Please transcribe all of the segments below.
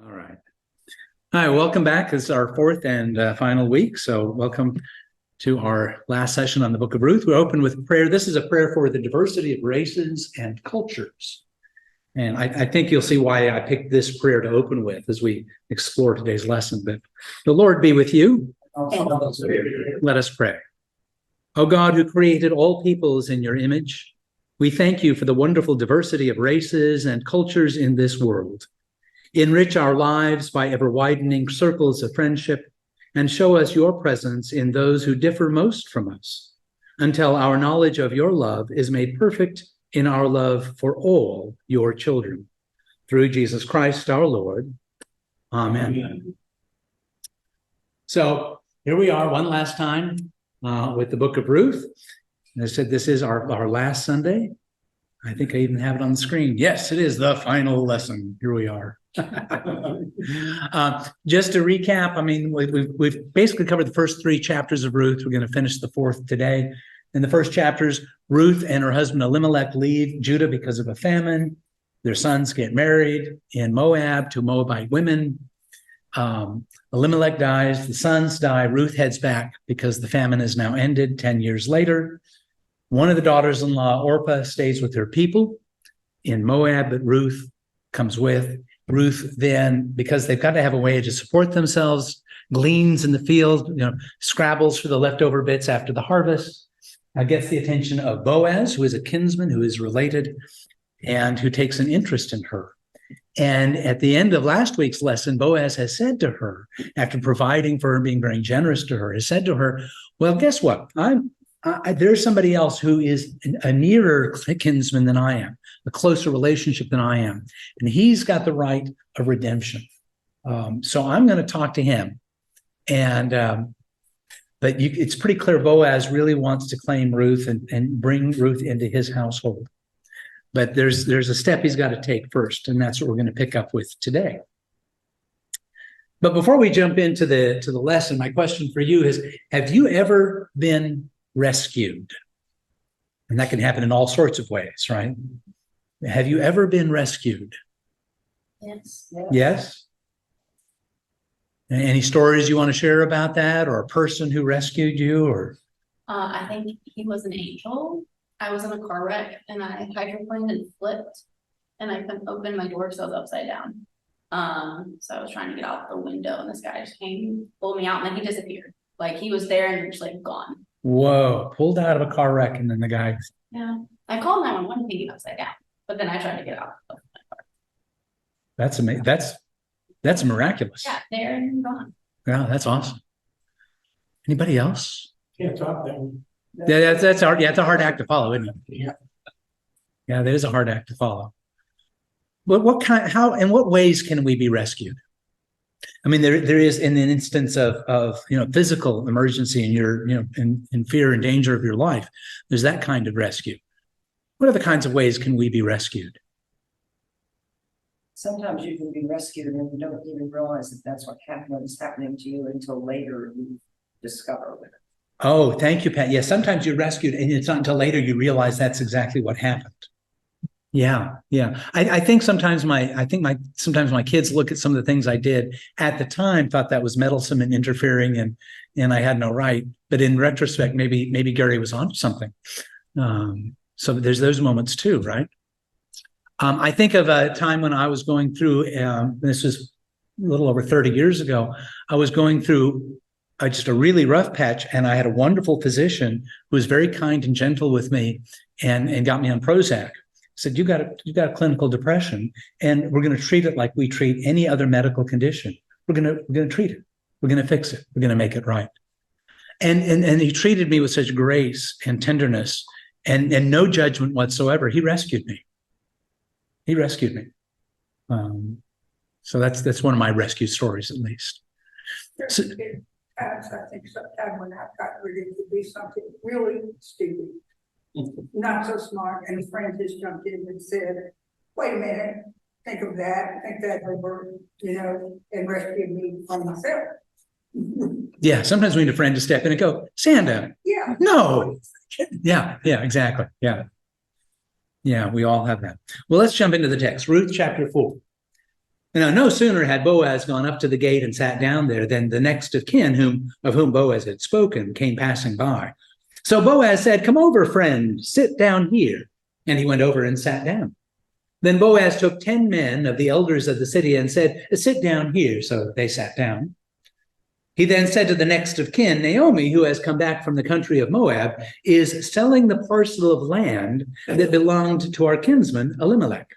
All right. Hi, welcome back. This is our fourth and final week. So welcome to our last session on the book of Ruth. We open with prayer. This is a prayer for the diversity of races and cultures. And I think you'll see why I picked this prayer to open with as we explore today's lesson. But the Lord be with you. Let us pray. O God, who created all peoples in your image, we thank you for the wonderful diversity of races and cultures in this world. Enrich our lives by ever-widening circles of friendship, and show us your presence in those who differ most from us, until our knowledge of your love is made perfect in our love for all your children. Through Jesus Christ our Lord. Amen. So here we are one last time with the book of Ruth. And I said this is our last Sunday. I think I even have it on the screen. Yes, it is the final lesson. Here we are. Just to recap, I mean, we've basically covered the first three chapters of Ruth. We're going to finish the fourth today. In the first chapters, Ruth and her husband Elimelech leave Judah because of a famine. Their sons get married in Moab to Moabite women. Elimelech dies, the sons die. Ruth heads back because the famine is now ended 10 years later. One of the daughters-in-law, Orpah, stays with her people in Moab, but Ruth comes with. Ruth then, because they've got to have a way to support themselves, gleans in the field, scrabbles for the leftover bits after the harvest, gets the attention of Boaz, who is a kinsman, who is related, and who takes an interest in her. And at the end of last week's lesson, Boaz has said to her, after providing for her, being very generous to her, has said to her, well, guess what? There's somebody else who is a nearer kinsman than I am, a closer relationship than I am. And he's got the right of redemption. So I'm going to talk to him. And but it's pretty clear Boaz really wants to claim Ruth and bring Ruth into his household. But there's a step he's got to take first, and that's what we're going to pick up with today. But before we jump into the lesson, my question for you is, have you ever been rescued? And that can happen in all sorts of ways, right? Have you ever been rescued? Yes. Yes? Any stories you want to share about that, or a person who rescued you? Or I think he was an angel. I was in a car wreck and I hydroplaned and flipped, and I couldn't open my door because I was upside down. So I was trying to get out the window, and this guy just came, pulled me out, and then he disappeared. Like, he was there and just like gone. Whoa, pulled out of a car wreck, and then the guy. Yeah. I called 911 thinking upside down, but then I tried to get out of my car. That's amazing. That's miraculous. Yeah, there and gone. Yeah, that's awesome. Anybody else? Can't talk that one. Yeah, that's hard. Yeah, it's a hard act to follow, isn't it? Yeah, that is a hard act to follow. But in what ways can we be rescued? I mean, there is in an instance of physical emergency and you're in fear and danger of your life. There's that kind of rescue. What other kinds of ways can we be rescued? Sometimes you can be rescued and you don't even realize that that's what is happening to you until later you discover it. Oh, thank you, Pat. Yeah, sometimes you're rescued and it's not until later you realize that's exactly what happened. Yeah. I think sometimes my kids look at some of the things I did at the time, thought that was meddlesome and interfering, and I had no right. But in retrospect, maybe Gary was onto something. So there's those moments too, right? I think of a time when I was going through. This was a little over 30 years ago. I was going through just a really rough patch, and I had a wonderful physician who was very kind and gentle with me, and got me on Prozac. Said, you got a clinical depression, and we're going to treat it like we treat any other medical condition. We're going to treat it. We're going to fix it. We're going to make it right. And he treated me with such grace and tenderness and no judgment whatsoever. He rescued me. So that's one of my rescue stories, at least. So, I think sometimes when I've got ready to do something really stupid, not so smart, and a friend just jumped in and said, wait a minute, think of that, think that over, and rescued me from myself. Yeah, sometimes we need a friend to step in and go, Sanda. Yeah. No. Yeah, exactly. Yeah, we all have that. Well, let's jump into the text. Ruth chapter 4. Now, no sooner had Boaz gone up to the gate and sat down there than the next of kin of whom Boaz had spoken came passing by. So Boaz said, "Come over, friend, sit down here." And he went over and sat down. Then Boaz took 10 men of the elders of the city and said, "Sit down here." So they sat down. He then said to the next of kin, "Naomi, who has come back from the country of Moab, is selling the parcel of land that belonged to our kinsman Elimelech.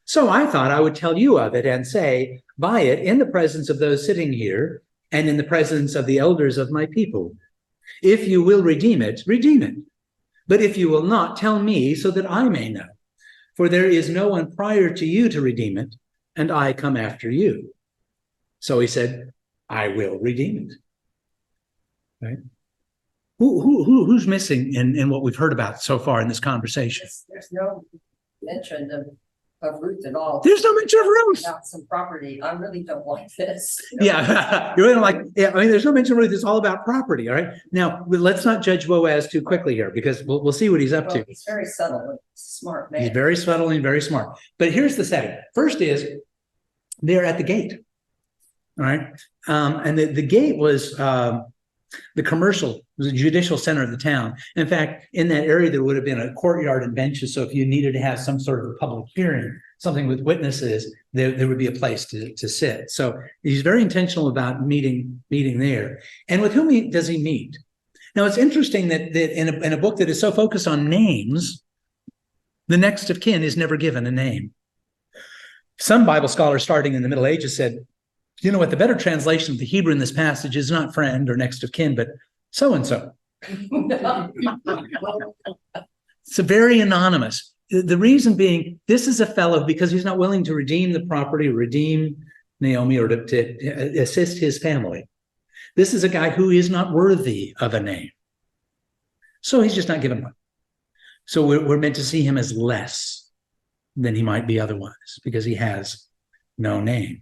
So I thought I would tell you of it and say, buy it in the presence of those sitting here and in the presence of the elders of my people. If you will redeem it, redeem it. But if you will not, tell me so that I may know. For there is no one prior to you to redeem it, and I come after you." So he said, "I will redeem it." Right? Who's missing in what we've heard about so far in this conversation? There's no mention of Ruth at all. There's no mention of Ruth. About some property. I really don't like this. Yeah, you really don't like. Yeah, I mean, there's no mention of Ruth. It's all about property. All right. Now, let's not judge Boaz too quickly here, because we'll see what he's up Well, to. he's very subtle and smart man. He's very subtle and very smart. But here's the setting. First is they're at the gate. All right. And the gate was the commercial, was the judicial center of the town. In fact, in that area, there would have been a courtyard and benches. So if you needed to have some sort of a public hearing, something with witnesses, there would be a place to sit. So he's very intentional about meeting there. And with whom does he meet? Now, it's interesting that in a book that is so focused on names, the next of kin is never given a name. Some Bible scholars starting in the Middle Ages said, you know what, the better translation of the Hebrew in this passage is not friend or next of kin, but so-and-so. It's a very anonymous. The reason being, this is a fellow, because he's not willing to redeem the property, redeem Naomi, or to assist his family. This is a guy who is not worthy of a name. So he's just not given one. So we're meant to see him as less than he might be otherwise, because he has no name.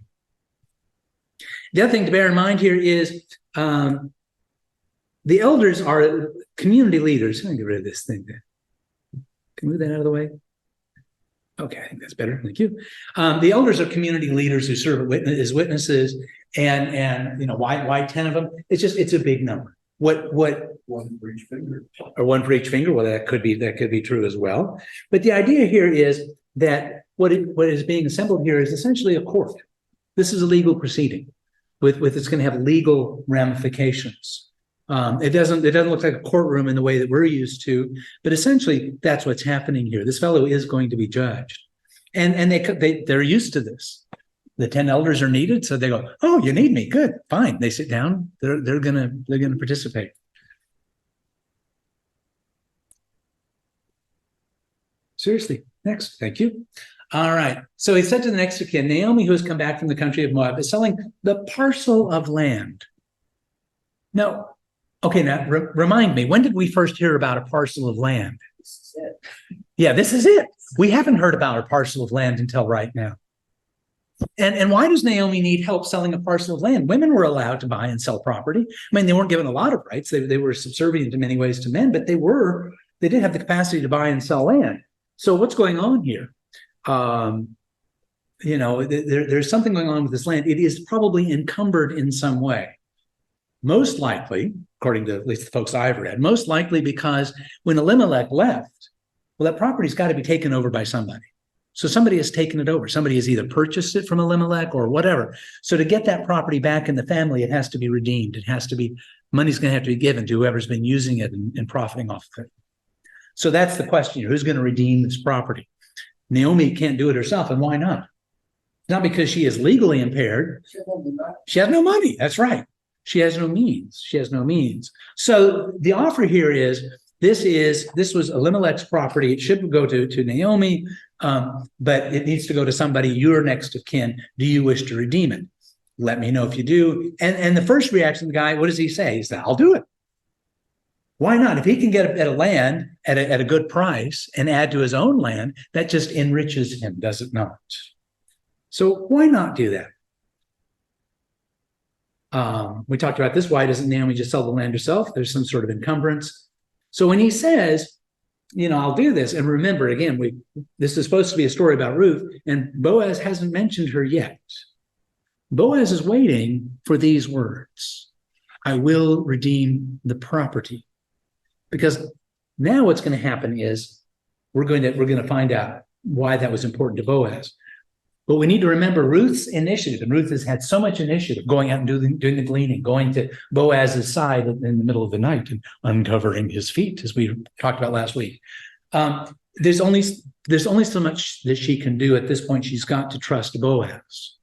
The other thing to bear in mind here is the elders are community leaders. Let me get rid of this thing there. Can we move that out of the way? Okay, I think that's better. Thank you. The elders are community leaders who serve as witnesses, and you know, why 10 of them? It's a big number. What one for each finger. Or one for each finger? Well, that could be true as well. But the idea here is that what is being assembled here is essentially a court. This is a legal proceeding with it's going to have legal ramifications. It doesn't look like a courtroom in the way that we're used to, but essentially that's what's happening here. This fellow is going to be judged, and they're used to this. The 10 elders are needed, so they go, "Oh, you need me? Good, fine." They sit down. They're gonna participate. Seriously, next, thank you. All right. So he said to the next of kin, Naomi, who has come back from the country of Moab, is selling the parcel of land. Now, okay, now remind me, when did we first hear about a parcel of land? This is it. Yeah, this is it. We haven't heard about a parcel of land until right now. And why does Naomi need help selling a parcel of land? Women were allowed to buy and sell property. I mean, they weren't given a lot of rights. They were subservient in many ways to men, but they did have the capacity to buy and sell land. So what's going on here? You know, there's something going on with this land. It is probably encumbered in some way. Most likely, according to at least the folks I've read, most likely because when Elimelech left, well, that property's got to be taken over by somebody. So somebody has taken it over. Somebody has either purchased it from Elimelech or whatever. So to get that property back in the family, it has to be redeemed. It has to be, money's going to have to be given to whoever's been using it and profiting off of it. So that's the question here. Who's going to redeem this property? Naomi can't do it herself, and why not? Not because she is legally impaired. She has no money. That's right. She has no means. She has no means. So the offer here is this was Elimelech's property. It should go to Naomi, but it needs to go to somebody, your next of kin. Do you wish to redeem it? Let me know if you do. And the first reaction of the guy, what does he say? He said, I'll do it. Why not? If he can get a land at a good price and add to his own land, that just enriches him, does it not? So why not do that? We talked about this. Why doesn't Naomi just sell the land herself? There's some sort of encumbrance. So when he says, I'll do this. And remember, again, this is supposed to be a story about Ruth, and Boaz hasn't mentioned her yet. Boaz is waiting for these words. I will redeem the property. Because now what's going to happen is we're going to find out why that was important to Boaz. But we need to remember Ruth's initiative, and Ruth has had so much initiative, going out and doing the gleaning, going to Boaz's side in the middle of the night and uncovering his feet, as we talked about last week. There's only so much that she can do at this point. She's got to trust Boaz,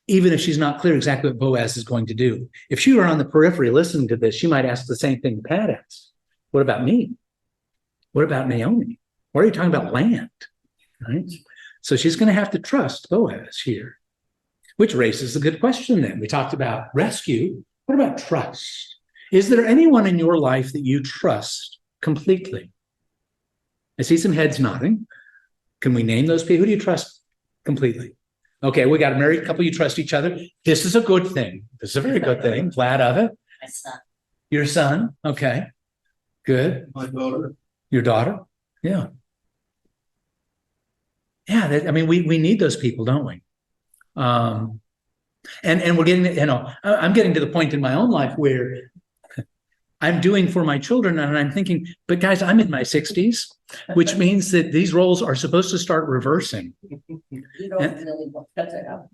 even if she's not clear exactly what Boaz is going to do. If she were on the periphery listening to this, she might ask the same thing Pat asked. What about me? What about Naomi? What are you talking about land? Right? So she's going to have to trust Boaz here, which raises a good question then. We talked about rescue. What about trust? Is there anyone in your life that you trust completely? I see some heads nodding. Can we name those people? Who do you trust completely? Okay, we got a married couple. You trust each other. This is a good thing. This is a very good thing. Glad of it. My son. Your son. Okay, good. My daughter. Your daughter. Yeah. Yeah, we need those people, don't we? And we're getting, I'm getting to the point in my own life where I'm doing for my children, and I'm thinking, but guys, I'm in my 60s, which means that these roles are supposed to start reversing. You don't really want that to happen.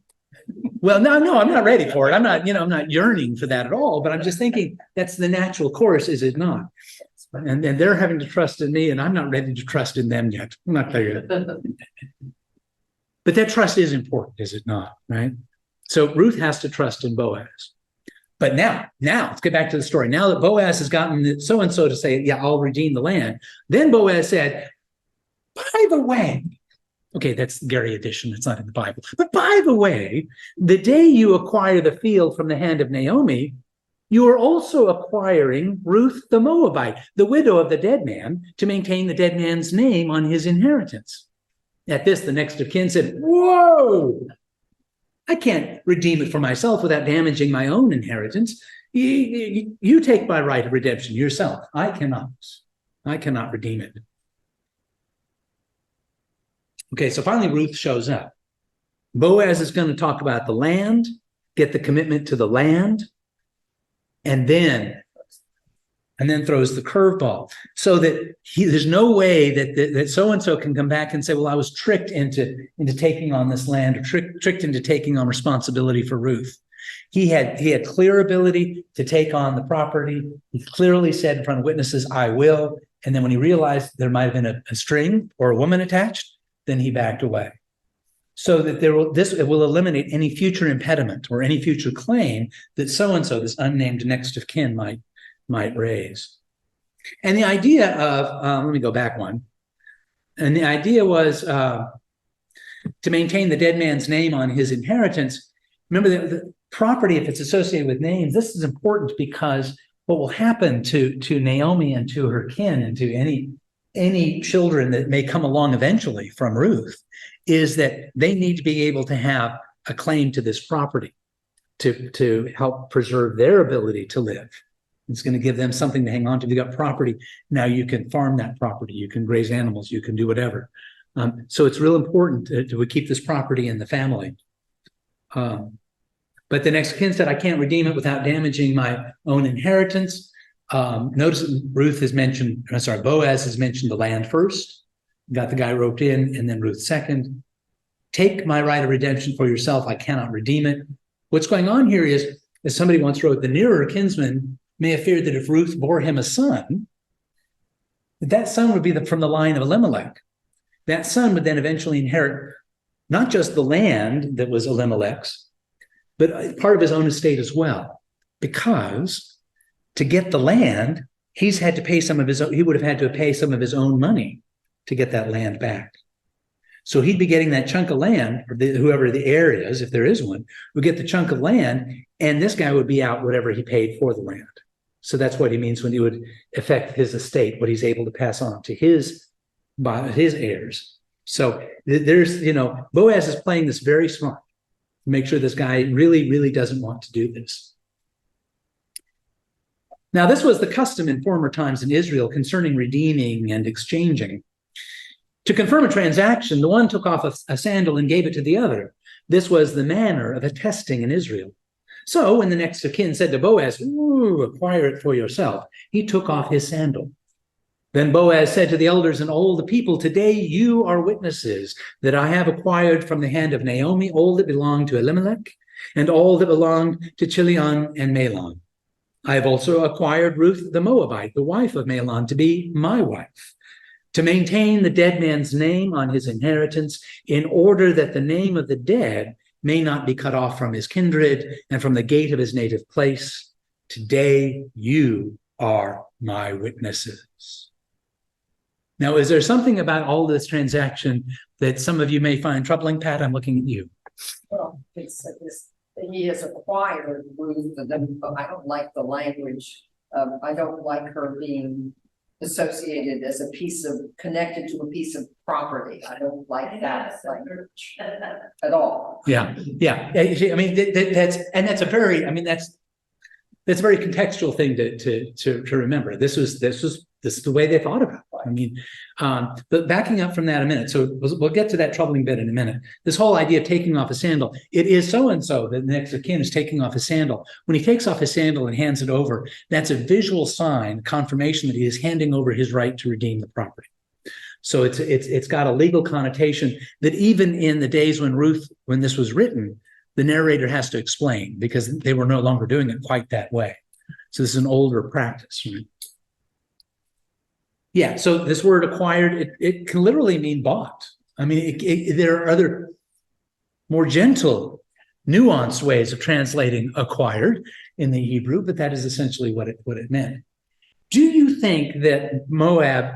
Well, no, I'm not ready for it. I'm not yearning for that at all, but I'm just thinking that's the natural course, is it not? And they're having to trust in me, and I'm not ready to trust in them yet. I'm not there yet. But that trust is important, is it not? Right? So Ruth has to trust in Boaz. But now let's get back to the story. Now that Boaz has gotten so-and-so to say, yeah, I'll redeem the land. Then Boaz said, by the way, okay, that's the Gary edition. It's not in the Bible. But by the way, the day you acquire the field from the hand of Naomi, you are also acquiring Ruth the Moabite, the widow of the dead man, to maintain the dead man's name on his inheritance. At this, the next of kin said, whoa, I can't redeem it for myself without damaging my own inheritance. You take my right of redemption yourself. I cannot redeem it. Okay, so finally Ruth shows up. Boaz is going to talk about the land, get the commitment to the land, and then throws the curveball, so that there's no way that so-and-so can come back and say, well, I was tricked into taking on this land, or tricked into taking on responsibility for Ruth. He had clear ability to take on the property. He clearly said in front of witnesses, I will. And then when he realized there might have been a string or a woman attached, then he backed away. So that it will eliminate any future impediment or any future claim that so-and-so, this unnamed next of kin, might raise. And the idea of, let me go back one. And the idea was to maintain the dead man's name on his inheritance. Remember, the property, if it's associated with names, this is important, because what will happen to Naomi and to her kin and to any children that may come along eventually from Ruth is that they need to be able to have a claim to this property to help preserve their ability to live. It's going to give them something to hang on to. If you got property, now you can farm that property, you can graze animals, you can do whatever. So it's real important to keep this property in the family. But the next kin said, I can't redeem it without damaging my own inheritance. Notice Boaz has mentioned the land first, got the guy roped in, and then Ruth second. Take my right of redemption for yourself. I cannot redeem it. What's going on here is, as somebody once wrote, the nearer kinsman may have feared that if Ruth bore him a son, that son would be from the line of Elimelech. That son would then eventually inherit not just the land that was Elimelech's, but part of his own estate as well. Because to get the land, he would have had to pay some of his own money to get that land back. So he'd be getting that chunk of land, or whoever the heir is, if there is one, would get the chunk of land, and this guy would be out whatever he paid for the land. So that's what he means when he would affect his estate, what he's able to pass on to his heirs. So there's, Boaz is playing this very smart to make sure this guy really, really doesn't want to do this. Now, this was the custom in former times in Israel concerning redeeming and exchanging. To confirm a transaction, the one took off a sandal and gave it to the other. This was the manner of attesting in Israel. So when the next of kin said to Boaz, "Ooh, acquire it for yourself," he took off his sandal. Then Boaz said to the elders and all the people, "Today you are witnesses that I have acquired from the hand of Naomi all that belonged to Elimelech and all that belonged to Chilion and Mahlon. I have also acquired Ruth the Moabite, the wife of Mahlon, to be my wife, to maintain the dead man's name on his inheritance, in order that the name of the dead may not be cut off from his kindred and from the gate of his native place. Today you are my witnesses." Now, is there something about all this transaction that some of you may find troubling? Pat, I'm looking at you. Well, he has acquired Ruth, but I don't like the language. I don't like her being associated as a piece of, connected to a piece of property. I don't like that language at all. Yeah. I mean, that's a very very contextual thing to remember. This is the way they thought about it. I mean, but backing up from that a minute, so we'll get to that troubling bit in a minute. This whole idea of taking off a sandal, it is so-and-so that the next of kin is taking off his sandal. When he takes off his sandal and hands it over, that's a visual sign, confirmation that he is handing over his right to redeem the property. So it's got a legal connotation that even in the days when this was written, the narrator has to explain, because they were no longer doing it quite that way. So this is an older practice, right? Yeah, so this word acquired, it can literally mean bought. I mean, there are other more gentle, nuanced ways of translating acquired in the Hebrew, but that is essentially what it meant. Do you think that Moab,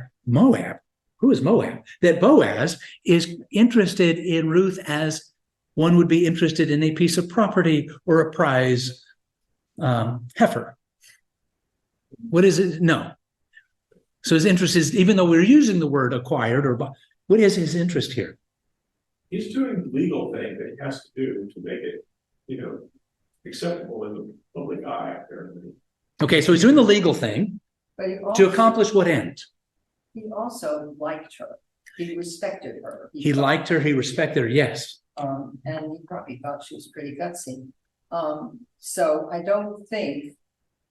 who is Moab? That Boaz is interested in Ruth as one would be interested in a piece of property or a prize heifer? What is it? No. So his interest is, even though we're using the word acquired or what is his interest here? He's doing the legal thing that he has to do to make it, acceptable in the public eye, apparently. Okay, so he's doing the legal thing But to accomplish what end? he also liked her. He respected her. He liked her, he respected her, yes. And he probably thought she was pretty gutsy. So I don't think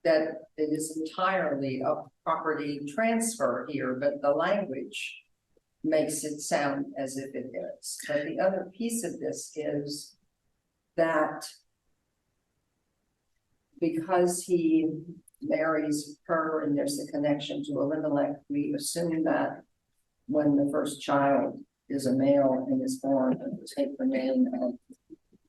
that it is entirely a property transfer here, but the language makes it sound as if it is. But the other piece of this is that because he marries her and there's a connection to Elimelech, we assume that when the first child is a male and is born, it will take the name of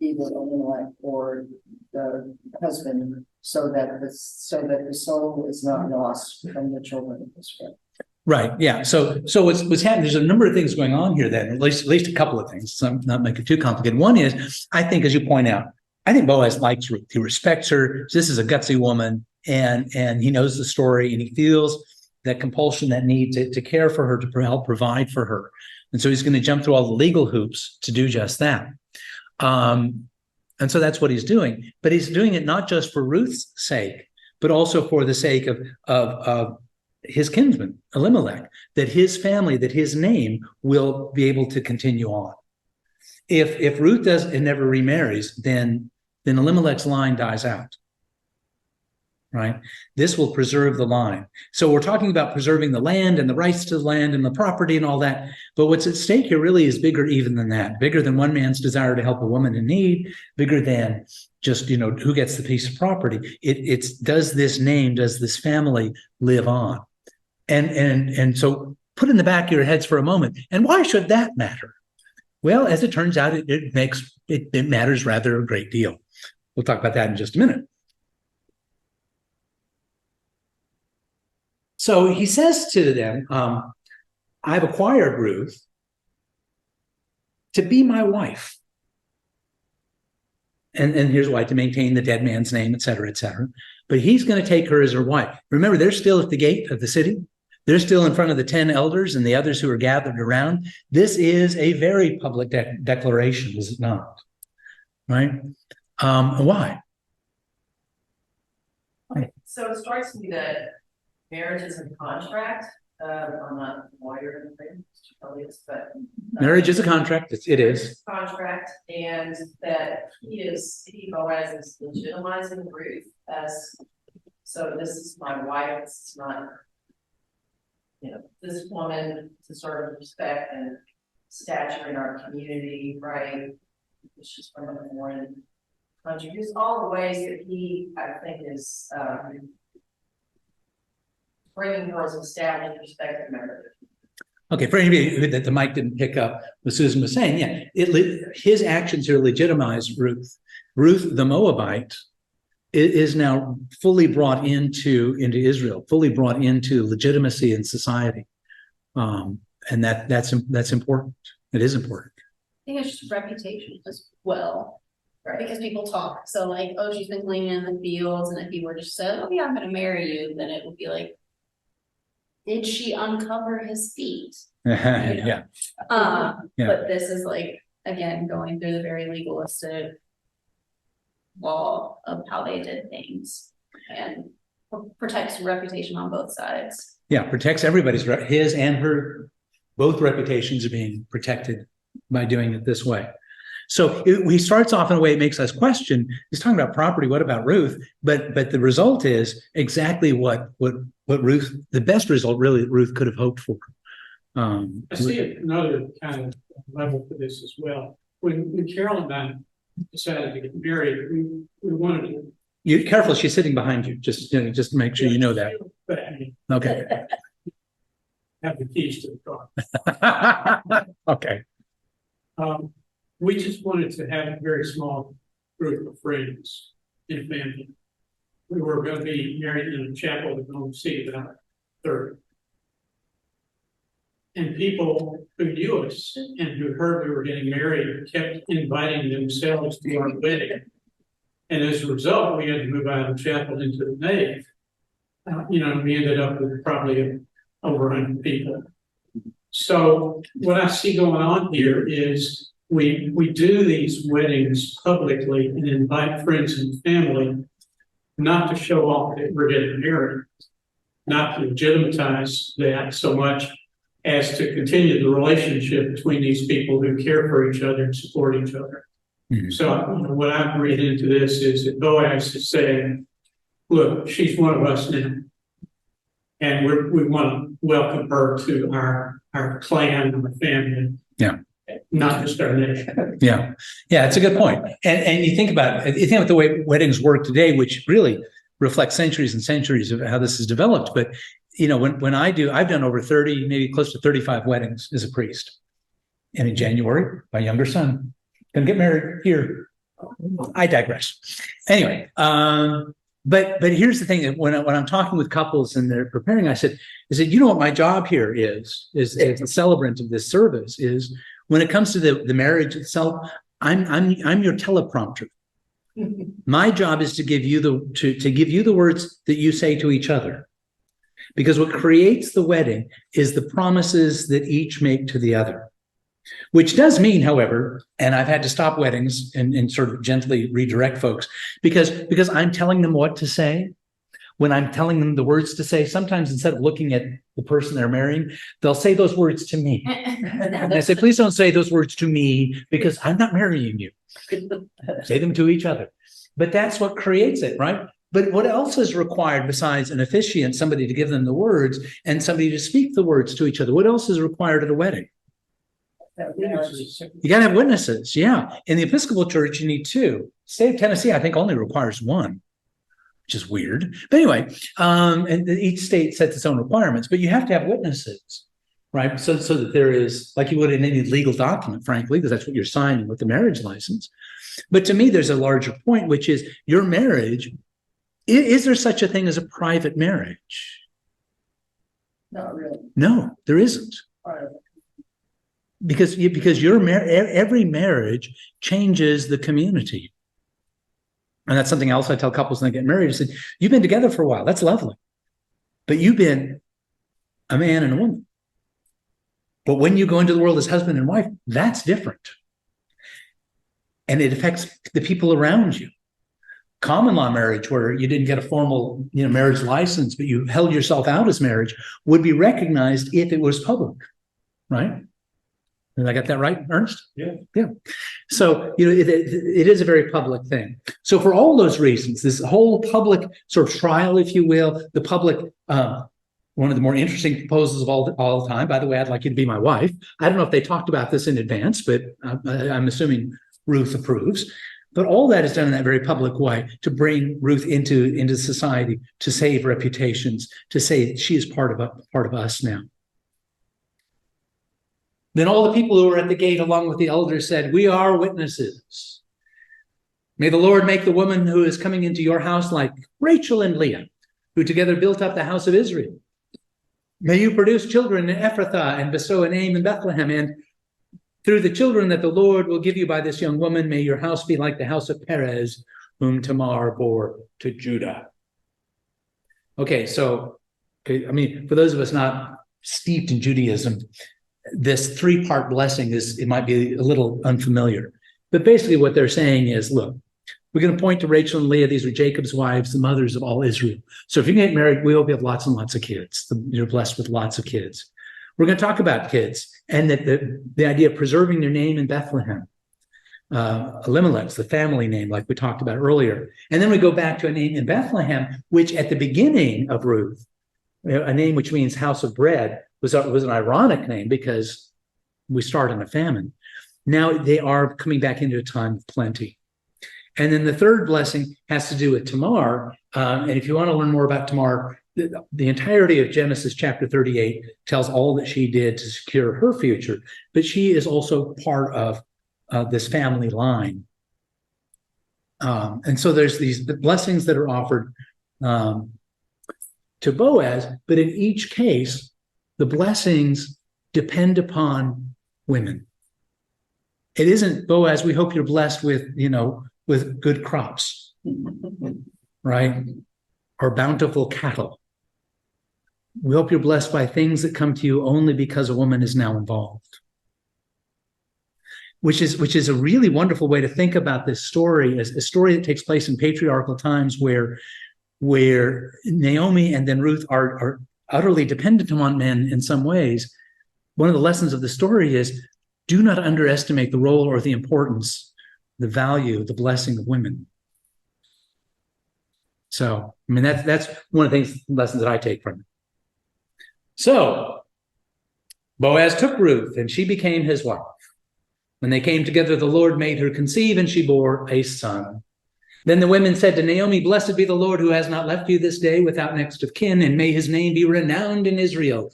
either Elimelech or the husband, so that the soul is not lost from the children of Israel. Right, yeah. So what's happening, there's a number of things going on here then, at least a couple of things. So I'm not making it too complicated. One is, I think, as you point out, I think Boaz likes Ruth. He respects her. This is a gutsy woman, and he knows the story, and he feels that compulsion, that need to care for her, to help provide for her. And so he's going to jump through all the legal hoops to do just that. And so that's what he's doing. But he's doing it not just for Ruth's sake, but also for the sake of his kinsman, Elimelech, that his family, that his name will be able to continue on. If Ruth does and never remarries, then Elimelech's line dies out. Right? This will preserve the line. So we're talking about preserving the land and the rights to the land and the property and all that. But what's at stake here really is bigger even than that, bigger than one man's desire to help a woman in need, bigger than just, who gets the piece of property. It's does this name, does this family live on? And so put in the back of your heads for a moment. And why should that matter? Well, as it turns out, it matters rather a great deal. We'll talk about that in just a minute. So he says to them, I've acquired Ruth to be my wife. And here's why: to maintain the dead man's name, et cetera, et cetera. But he's going to take her as her wife. Remember, they're still at the gate of the city. They're still in front of the 10 elders and the others who are gathered around. This is a very public declaration, is it not? Right? Why? So it strikes me that marriage is a contract. I'm not a lawyer, but. Marriage is a contract. It is. Contract, and that Boaz is legitimizing Ruth as, so this is my wife, it's not, this woman to sort of respect and stature in our community, right? She's from a foreign country, just all the ways that he, I think, is, bringing towards established respect and marriage. Okay, for anybody that the mic didn't pick up what Susan was saying, yeah, his actions here legitimize Ruth. Ruth, the Moabite, is now fully brought into Israel, fully brought into legitimacy in society, and that's important. It is important. I think it's just reputation as well, right? Because people talk. So like, oh, she's been cleaning in the fields, and if he were just said, oh yeah, I'm gonna marry you, then it would be like, did she uncover his feet? Yeah. Yeah. But this is like, again, going through the very legalistic law of how they did things, and protects reputation on both sides. Yeah, protects everybody's, his and her, both reputations are being protected by doing it this way. So he starts off in a way it makes us question. He's talking about property. What about Ruth? But the result is exactly what Ruth, the best result really Ruth could have hoped for. I see another kind of level for this as well. When Carol and I decided to get married, we wanted to. You careful, she's sitting behind you. Just make sure you know that. Okay. Have the keys to the car. Okay. We just wanted to have a very small group of friends and family. We were going to be married in a chapel that don't see about 30. And people who knew us and who heard we were getting married kept inviting themselves to our wedding. And as a result, we had to move out of the chapel into the nave. We ended up with probably over 100 people. So what I see going on here is we do these weddings publicly and invite friends and family, not to show off that we're getting married, not to legitimize that so much as to continue the relationship between these people who care for each other and support each other. Mm-hmm. So what I read into this is that Boaz is saying, look, she's one of us now, and we want to welcome her to our clan, our family. Yeah. Not just our nation. Yeah. Yeah, it's a good point. And you think about it, you think about the way weddings work today, which really reflects centuries and centuries of how this is developed. But when I've done over 30, maybe close to 35 weddings as a priest. And in January, my younger son gonna get married here. I digress. Anyway, but here's the thing: when I'm talking with couples and they're preparing, I said, what my job here is as a celebrant of this service is when it comes to the marriage itself, I'm your teleprompter. My job is to give you the words that you say to each other. Because what creates the wedding is the promises that each make to the other. Which does mean, however, and I've had to stop weddings and sort of gently redirect folks, because I'm telling them what to say. When I'm telling them the words to say, sometimes instead of looking at the person they're marrying, they'll say those words to me. And I say, please don't say those words to me because I'm not marrying you. Say them to each other. But that's what creates it, right? But what else is required besides an officiant, somebody to give them the words and somebody to speak the words to each other? What else is required at a wedding? You got to have witnesses. Yeah. In the Episcopal Church, you need 2. State of Tennessee, I think, only requires 1, which is weird. But anyway, and each state sets its own requirements, but you have to have witnesses, right? So that there is, like you would in any legal document, frankly, because that's what you're signing with the marriage license. But to me, there's a larger point, which is your marriage. Is there such a thing as a private marriage? Not really. No, there isn't. Because every marriage changes the community. And that's something else I tell couples when they get married. I said, you've been together for a while. That's lovely. But you've been a man and a woman. But when you go into the world as husband and wife, that's different. And it affects the people around you. common law marriage, where you didn't get a formal, marriage license, but you held yourself out as marriage, would be recognized if it was public, right? Did I get that right, Ernst? Yeah. Yeah. So, it is a very public thing. So for all those reasons, this whole public sort of trial, if you will, the public, one of the more interesting proposals of all time, by the way, I'd like you to be my wife. I don't know if they talked about this in advance, but I'm assuming Ruth approves. But all that is done in that very public way to bring Ruth into society, to save reputations, to say she is part of us now. Then all the people who were at the gate along with the elders said, "We are witnesses. May the Lord make the woman who is coming into your house like Rachel and Leah, who together built up the house of Israel. May you produce children in Ephrathah and bestow a name in Bethlehem. And through the children that the Lord will give you by this young woman, may your house be like the house of Perez, whom Tamar bore to Judah." Okay, so, for those of us not steeped in Judaism, this three-part blessing it might be a little unfamiliar. But basically what they're saying is, look, we're going to point to Rachel and Leah. These were Jacob's wives, the mothers of all Israel. So if you get married, we hope you have lots and lots of kids. You're blessed with lots of kids. We're going to talk about kids and that the idea of preserving their name in Bethlehem. Elimelech's the family name, like we talked about earlier. And then we go back to a name in Bethlehem, which at the beginning of Ruth, a name which means house of bread, was an ironic name because we start in a famine. Now they are coming back into a time of plenty. And then the third blessing has to do with Tamar. And if you want to learn more about Tamar, the entirety of Genesis chapter 38 tells all that she did to secure her future. But she is also part of this family line. And so there's these blessings that are offered to Boaz, but in each case, the blessings depend upon women. It isn't, Boaz, we hope you're blessed with good crops, right? Or bountiful cattle. We hope you're blessed by things that come to you only because a woman is now involved. Which is a really wonderful way to think about this story, as a story that takes place in patriarchal times where Naomi and then Ruth are utterly dependent on men in some ways. One of the lessons of the story is, do not underestimate the role or the importance, the value, the blessing of women. So, that's one of the lessons that I take from it. So, Boaz took Ruth, and she became his wife. When they came together, the Lord made her conceive, and she bore a son. Then the women said to Naomi, "Blessed be the Lord who has not left you this day without next of kin, and may his name be renowned in Israel.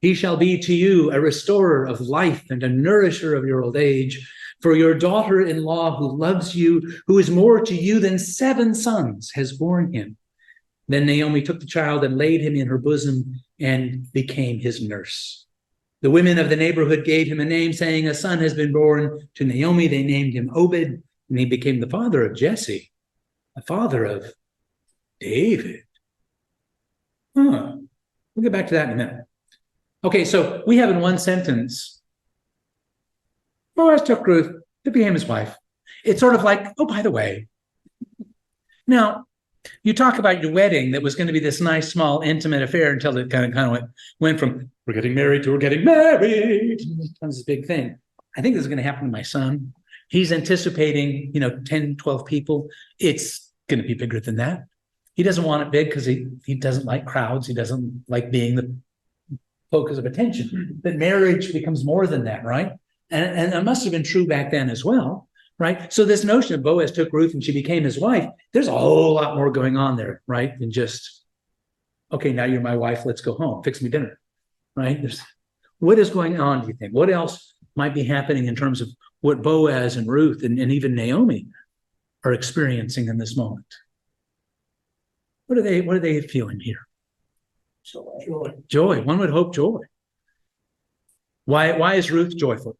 He shall be to you a restorer of life and a nourisher of your old age. For your daughter-in-law who loves you, who is more to you than 7 sons, has borne him." Then Naomi took the child and laid him in her bosom and became his nurse. The women of the neighborhood gave him a name, saying, "A son has been born to Naomi." They named him Obed, and he became the father of Jesse, the father of David. We'll get back to that in a minute. Okay, so we have in one sentence, Boaz took Ruth, it became his wife. It's sort of like, oh, by the way. Now, you talk about your wedding that was going to be this nice, small, intimate affair until it kind of went from we're getting married to we're getting married. It becomes this big thing. I think this is going to happen to my son. He's anticipating, 10, 12 people. It's going to be bigger than that. He doesn't want it big because he doesn't like crowds. He doesn't like being the focus of attention. But marriage becomes more than that, right? And that must have been true back then as well, right? So this notion of Boaz took Ruth and she became his wife, there's a whole lot more going on there, right? Than just, okay, now you're my wife, let's go home, fix me dinner, right? What is going on, do you think? What else might be happening in terms of what Boaz and Ruth and even Naomi are experiencing in this moment? What are they feeling here? Joy. One would hope joy. Why is Ruth joyful?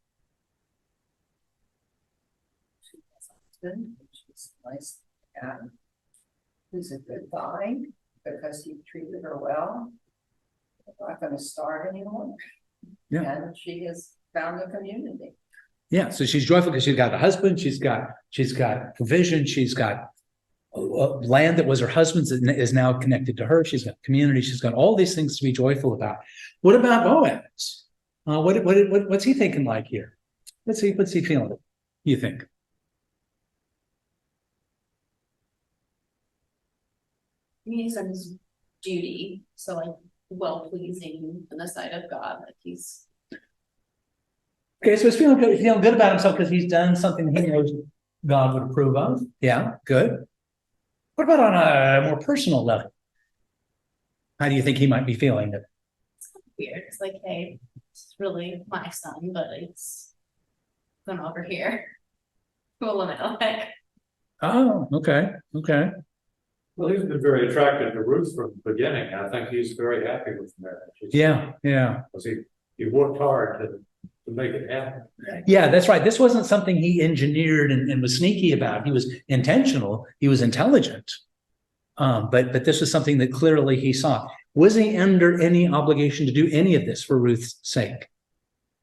She's nice and he's a good guy because he treated her well. They're not going to starve anymore. Yeah. And she has found a community. Yeah, so she's joyful because she's got a husband, she's got provision, she's got land that was her husband's is now connected to her. She's got community. She's got all these things to be joyful about. What about Boaz? What's he thinking like here? What's he feeling? You think? He's on his duty, so like well pleasing in the sight of God, like he's. Okay, so he's feeling good about himself because he's done something he knows God would approve of. Yeah, good. What about on a more personal level? How do you think he might be feeling it? It's kind of weird. It's like, hey, it's really my son, but it's going over here. Cool, like. Oh, okay. Well, he's been very attracted to Ruth from the beginning. I think he's very happy with the marriage. Yeah. Because he worked hard to make it happen. Yeah, that's right. This wasn't something he engineered and was sneaky about. He was intentional. He was intelligent. But this was something that clearly he saw. Was he under any obligation to do any of this for Ruth's sake?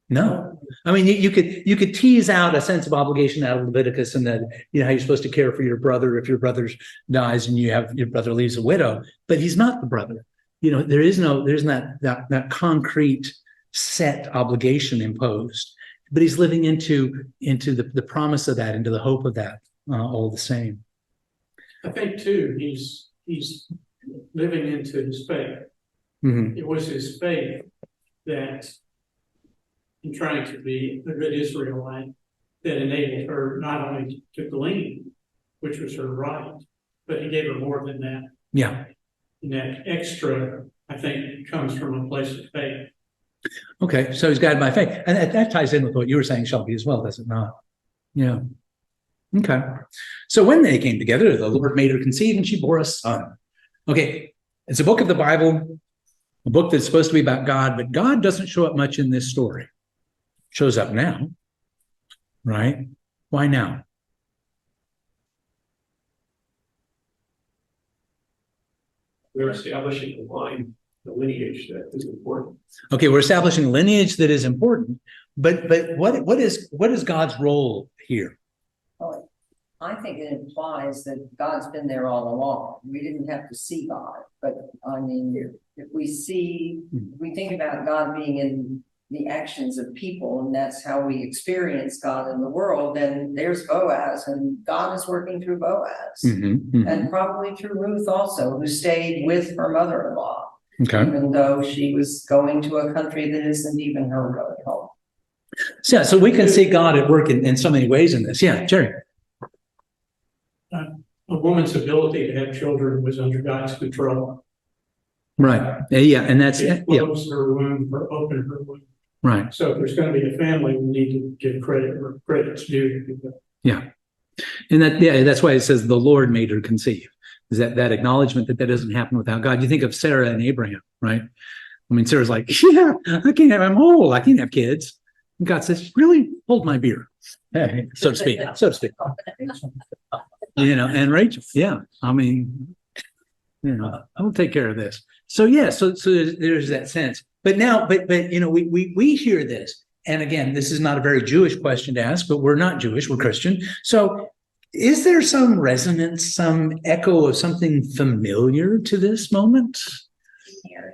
No. I mean, you could tease out a sense of obligation out of Leviticus, and that how you're supposed to care for your brother if your brother dies and your brother leaves a widow. But he's not the brother. There's that concrete set obligation imposed. But he's living into the promise of that, into the hope of that, all the same. I think too, he's living into his faith. Mm-hmm. It was his faith that, in trying to be a good Israelite, that enabled her not only to glean, which was her right, but he gave her more than that. Yeah. And that extra, I think, comes from a place of faith. Okay, so he's guided by faith. And that ties in with what you were saying, Shelby, as well, does it not? Yeah. Okay. So when they came together, the Lord made her conceive and she bore a son. Okay, it's a book of the Bible, a book that's supposed to be about God, but God doesn't show up much in this story. Shows up now, right? Why now? We're establishing the lineage that is important. Okay, we're establishing a lineage that is important, but what is God's role here? Oh, I think it implies that God's been there all along. We didn't have to see God, but I mean, if we think about God being in the actions of people, and that's how we experience God in the world, then there's Boaz, and God is working through Boaz, and probably through Ruth also, who stayed with her mother-in-law, Okay. even though she was going to a country that isn't even her really home. So we can see God at work in so many ways in this. Yeah, Jerry. A woman's ability to have children was under God's control. Right. Yeah, and that's It closed her womb or opened her womb. right. So if there's going to be a family, we need to give credit where credit's due. Yeah. And that's why it says the Lord made her conceive. Is that acknowledgement that doesn't happen without God. You think of Sarah and Abraham, right? I mean, Sarah's like, yeah, I can't have, I'm old. I can't have kids. And God says, really? Hold my beer. Hey, so to speak. And Rachel, yeah. I mean, I'll take care of this. So so there's that sense. But now, we hear this. And again, this is not a very Jewish question to ask, but we're not Jewish, we're Christian. So is there some resonance, some echo of something familiar to this moment? Mary.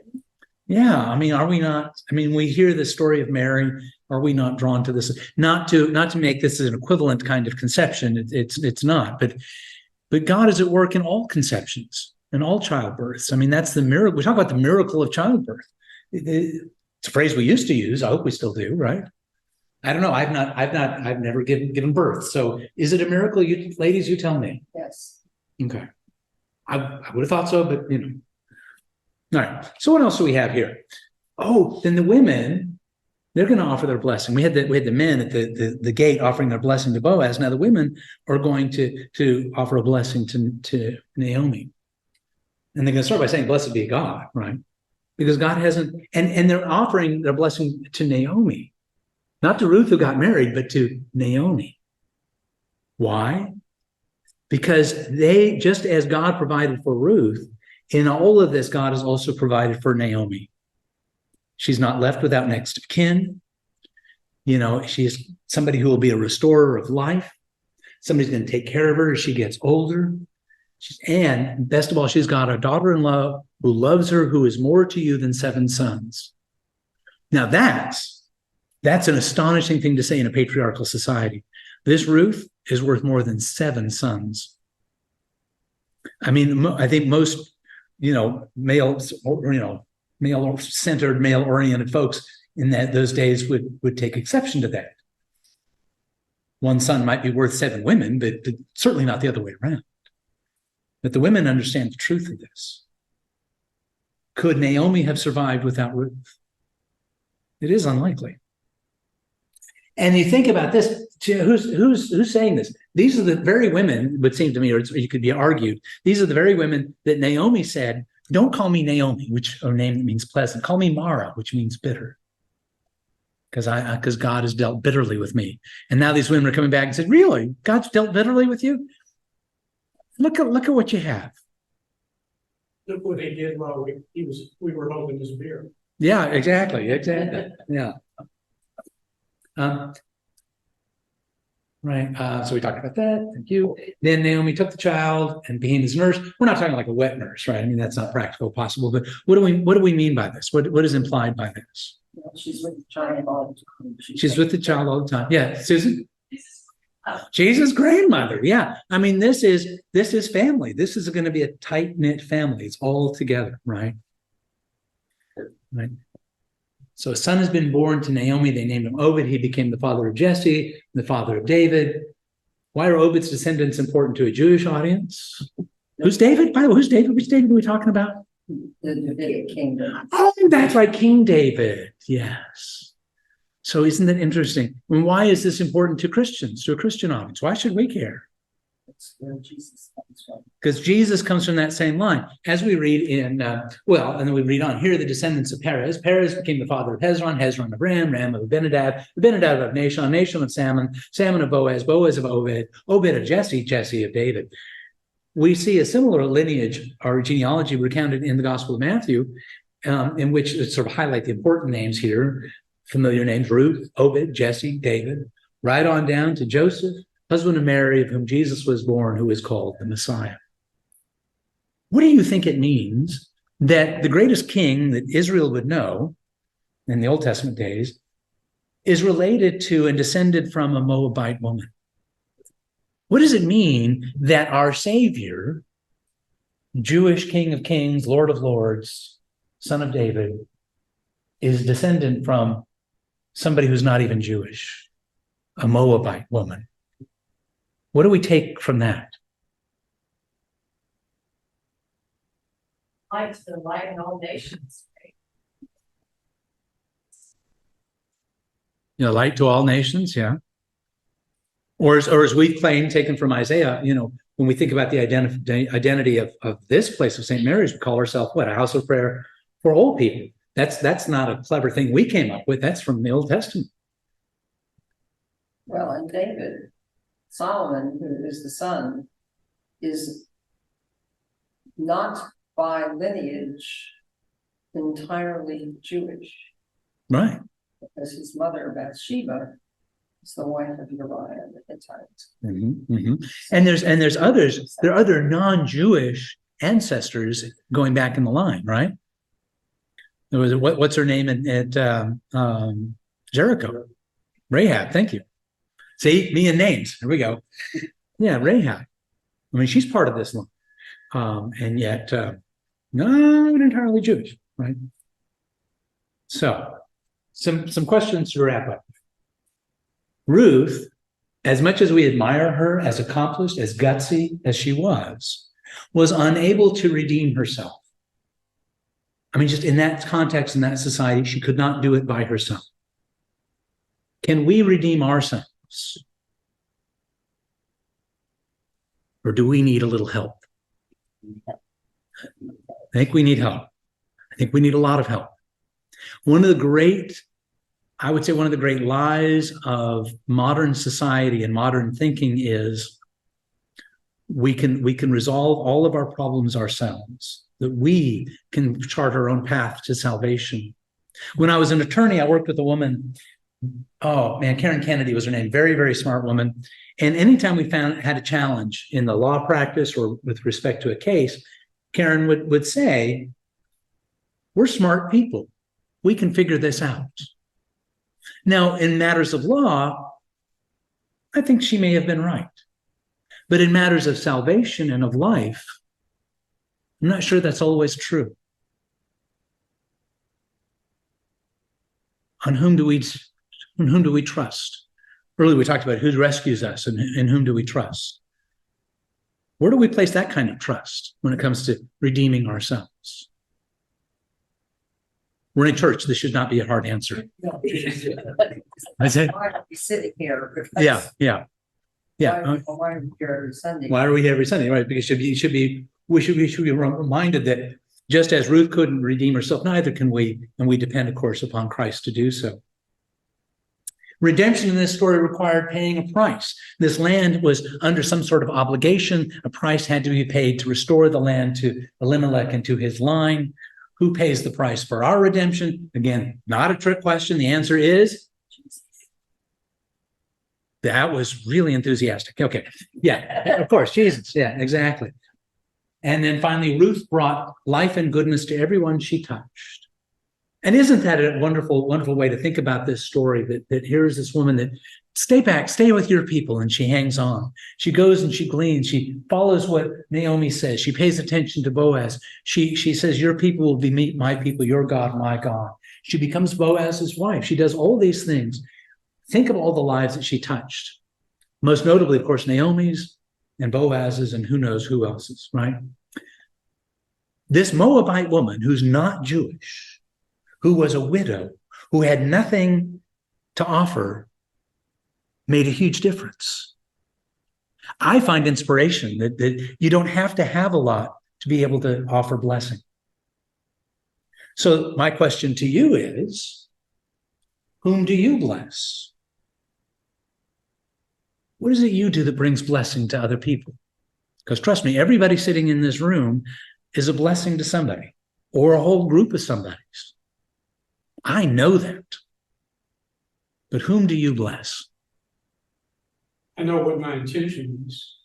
Yeah, I mean, are we not? I mean, we hear the story of Mary. Are we not drawn to this? Not to make this an equivalent kind of conception. It's not. But God is at work in all conceptions and all childbirths. I mean, that's the miracle. We talk about the miracle of childbirth. It's a phrase we used to use. I hope we still do, right? I don't know. I've never given birth. So is it a miracle? You ladies, you tell me. Yes. Okay. I would have thought so, but All right. So what else do we have here? Oh, then the women, they're going to offer their blessing. We had the men at the gate offering their blessing to Boaz. Now the women are going to offer a blessing to Naomi. And they're going to start by saying, blessed be God, right? Because God hasn't, and they're offering their blessing to Naomi. Not to Ruth who got married, but to Naomi. Why? Because they, just as God provided for Ruth, in all of this, God has also provided for Naomi. She's not left without next of kin. She's somebody who will be a restorer of life. Somebody's going to take care of her as she gets older. And best of all, she's got a daughter-in-law who loves her, who is more to you than 7 sons. Now that's an astonishing thing to say in a patriarchal society. This Ruth is worth more than 7 sons. I mean, I think most, male-centered, male-oriented folks in those days would take exception to that. 1 son might be worth 7 women, but certainly not the other way around. But the women understand the truth of this. Could Naomi have survived without Ruth? It is unlikely. And you think about this, who's saying this? These are the very women, it would seem to me, or you could be argued, these are the very women that Naomi said, don't call me Naomi, which a name that means pleasant. Call me Mara, which means bitter. Because God has dealt bitterly with me. And now these women are coming back and said, really? God's dealt bitterly with you? Look at what you have. Look what he did while we were holding his beer. Yeah, exactly. Yeah. Right. So we talked about that. Thank you. Then Naomi took the child and became his nurse. We're not talking like a wet nurse, right? I mean, that's not practical possible. But what do we mean by this? What is implied by this? She's with the child all the time. She's with the child all the time. Yeah, Susan. Jesus' grandmother. Yeah. I mean, this is family. This is going to be a tight-knit family. It's all together, right? Right. So a son has been born to Naomi. They named him Obed. He became the father of Jesse, the father of David. Why are Obed's descendants important to a Jewish audience? Who's David? By the way, who's David? Which David are we talking about? The Davidic kingdom. Oh, that's right, King David. Yes. So isn't that interesting? And why is this important to Christians, to a Christian audience? Why should we care? That's where Jesus comes from. Because Jesus comes from that same line. As we read in, and then we read on, here are the descendants of Perez. Perez became the father of Hezron, Hezron of Ram, Ram of Abinadab, Abinadab of Nahshon, Nahshon of Salmon, Salmon of Boaz, Boaz of Obed, Obed of Jesse, Jesse of David. We see a similar lineage or genealogy recounted in the Gospel of Matthew, in which it sort of highlight the important names here, familiar names, Ruth, Obed, Jesse, David, right on down to Joseph, husband of Mary, of whom Jesus was born, who is called the Messiah. What do you think it means that the greatest king that Israel would know in the Old Testament days is related to and descended from a Moabite woman? What does it mean that our Savior, Jewish King of Kings, Lord of Lords, Son of David, is descendant from somebody who's not even Jewish, a Moabite woman? What do we take from that? Light to the light in all nations. Light to all nations, yeah. Or as we claim, taken from Isaiah, when we think about the identity of this place of St. Mary's, we call ourselves what? A house of prayer for all people. That's not a clever thing we came up with. That's from the Old Testament. Well, and David, Solomon, who is the son, is not by lineage entirely Jewish. Right. Because his mother, Bathsheba, is the wife of Uriah the Hittite. Mm-hmm, mm-hmm. And there's others. There are other non-Jewish ancestors going back in the line, right? There was what's her name at Jericho? Rahab. Thank you. See, me and names. Here we go. Yeah, Rahab. I mean, she's part of this line, and yet not entirely Jewish, right? So, some questions to wrap up. Ruth, as much as we admire her, as accomplished, as gutsy as she was unable to redeem herself. I mean, just in that context, in that society, she could not do it by herself. Can we redeem ourselves? Or do we need a little help? I think we need help. I think we need a lot of help. One of the great lies of modern society and modern thinking is we can resolve all of our problems ourselves, that we can chart our own path to salvation. When I was an attorney, I worked with a woman oh man, Karen Kennedy was her name. Very, very smart woman. And anytime we had a challenge in the law practice or with respect to a case, Karen would say, we're smart people. We can figure this out. Now, in matters of law, I think she may have been right. But in matters of salvation and of life, I'm not sure that's always true. On whom do we trust? Earlier we talked about who rescues us and in whom do we trust. Where do we place that kind of trust when it comes to redeeming ourselves? We're in church. This should not be a hard answer. I said, Why are we sitting here? Because yeah. Why are we here every Sunday? Why are we here every Sunday? Right? Because we should be reminded that just as Ruth couldn't redeem herself, neither can we, and we depend, of course, upon Christ to do so. Redemption in this story required paying a price. This land was under some sort of obligation. A price had to be paid to restore the land to Elimelech and to his line. Who pays the price for our redemption? Again, not a trick question. The answer is that was really enthusiastic. Okay. Yeah, of course, Jesus. Yeah, exactly. And then finally, Ruth brought life and goodness to everyone she touched. And isn't that a wonderful, wonderful way to think about this story, that here's this woman that stay back, stay with your people, and she hangs on. She goes and she gleans. She follows what Naomi says. She pays attention to Boaz. She says, your people will be my people, your God, my God. She becomes Boaz's wife. She does all these things. Think of all the lives that she touched. Most notably, of course, Naomi's and Boaz's and who knows who else's, right? This Moabite woman who's not Jewish, who was a widow, who had nothing to offer, made a huge difference. I find inspiration that you don't have to have a lot to be able to offer blessing. So my question to you is, whom do you bless? What is it you do that brings blessing to other people? Because trust me, everybody sitting in this room is a blessing to somebody or a whole group of somebody's. I know that. But whom do you bless? I know what my intention is.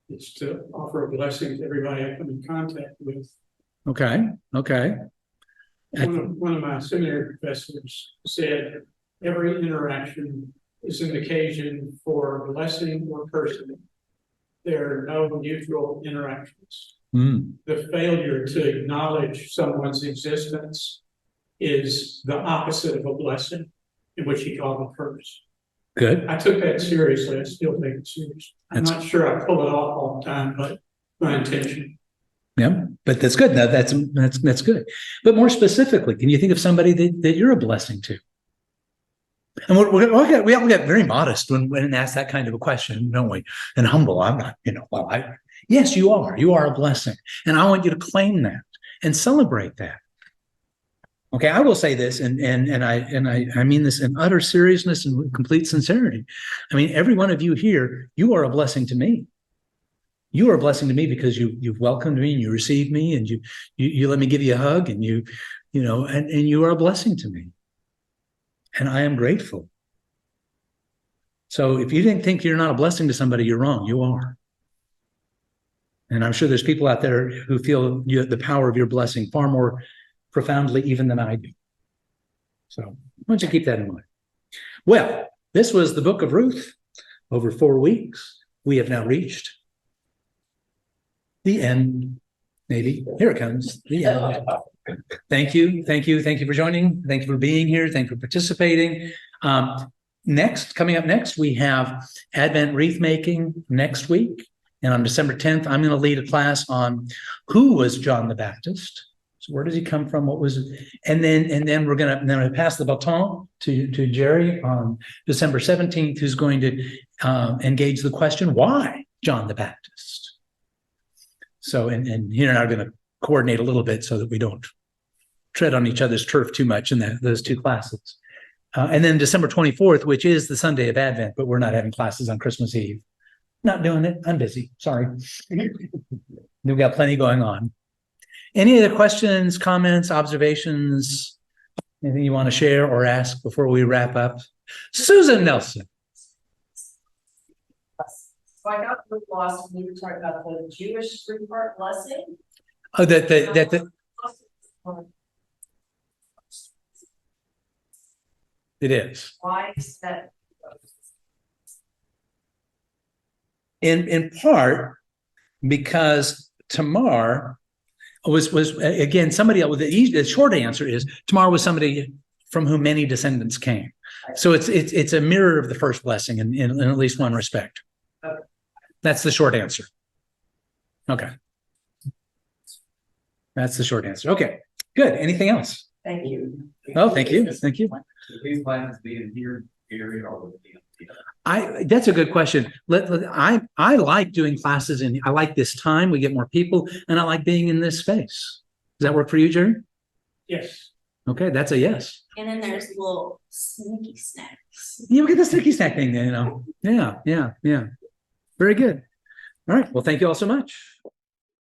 It's to offer a blessing to everybody I come in contact with. Okay. One of my seminary professors said, every interaction is an occasion for blessing or cursing. There are no neutral interactions. The failure to acknowledge someone's existence is the opposite of a blessing, in which he called a curse. Good. I took that seriously. I still take it seriously. I'm not sure I pull it off all the time, but my intention. Yeah, but that's good. That's good. But more specifically, can you think of somebody that you're a blessing to? And we all get very modest when asked that kind of a question, don't we? And humble. I'm not, yes, you are. You are a blessing. And I want you to claim that and celebrate that. Okay, I will say this, and I mean this in utter seriousness and complete sincerity. I mean, every one of you here, you are a blessing to me. You are a blessing to me because you've welcomed me and you received me and you let me give you a hug and you are a blessing to me. And I am grateful. So if you didn't think you're not a blessing to somebody, you're wrong. You are. And I'm sure there's people out there who feel the power of your blessing far more profoundly even than I do. So why don't you keep that in mind? Well, this was the book of Ruth over 4 weeks. We have now reached the end. Maybe here it comes. The end. Thank you for joining. Thank you for being here. Thank you for participating. Coming up next, we have Advent wreath making next week, and on December 10th, I'm going to lead a class on who was John the Baptist. So where does he come from? What was it? And then we're going to pass the baton to Jerry on December 17th, who's going to engage the question, why John the Baptist? So, and he and I are going to coordinate a little bit so that we don't tread on each other's turf too much in those two classes. And then December 24th, which is the Sunday of Advent, but we're not having classes on Christmas Eve. Not doing it. I'm busy. Sorry. We've got plenty going on. Any other questions, comments, observations, anything you want to share or ask before we wrap up? Susan Nelson. So I got lost when you were talking about the Jewish three-part blessing. Oh, that it is. Why is that? In part because Tamar was again somebody else. The short answer is Tamar was somebody from whom many descendants came. So it's a mirror of the first blessing in at least one respect. Okay. That's the short answer. Okay. That's the short answer. Okay, good. Anything else? Thank you. Oh, thank you. Thank you. These plans being here, area, or would it be? That's a good question. I like doing classes and I like this time. We get more people and I like being in this space. Does that work for you, Jerry? Yes. Okay, that's a yes. And then there's little sneaky snacks. You get the sticky snack thing, you know. Yeah. Very good. All right. Well, thank you all so much.